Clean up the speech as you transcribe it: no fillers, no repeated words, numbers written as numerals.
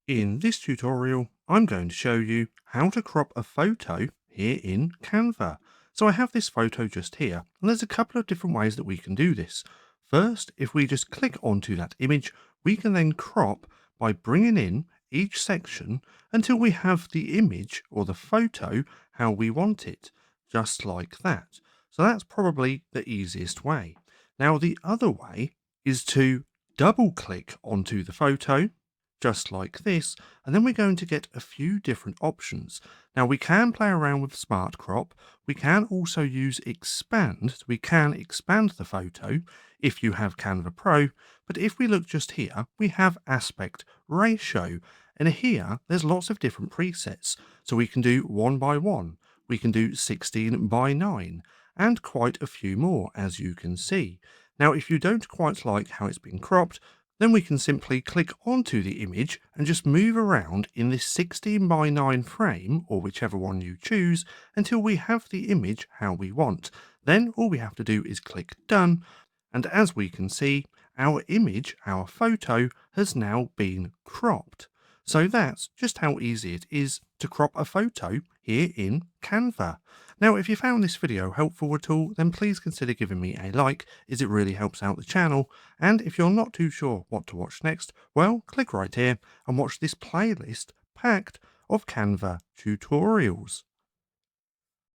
In this tutorial, I'm going to show you how to crop a photo here in Canva. So I have this photo just here, and there's a couple of different ways that we can do this. First, if we just click onto that image, we can then crop by bringing in each section until we have the image or the photo how we want it, just like that. So that's probably the easiest way. Now, the other way is to double click onto the photo just like this, and then we're going to get a few different options. Now we can play around with Smart Crop, we can also use Expand, so we can expand the photo if you have Canva Pro, but if we look just here, we have Aspect Ratio, and here there's lots of different presets, so we can do 1 by 1, we can do 16 by 9, and quite a few more, as you can see. Now if you don't quite like how it's been cropped, then we can simply click onto the image and just move around in this 16 by 9 frame, or whichever one you choose, until we have the image how we want. Then all we have to do is click Done, and as we can see, our image, our photo, has now been cropped. So that's just how easy it is to crop a photo here in Canva. Now, if you found this video helpful at all, then please consider giving me a like, as it really helps out the channel. And if you're not too sure what to watch next, well, click right here and watch this playlist packed of Canva tutorials.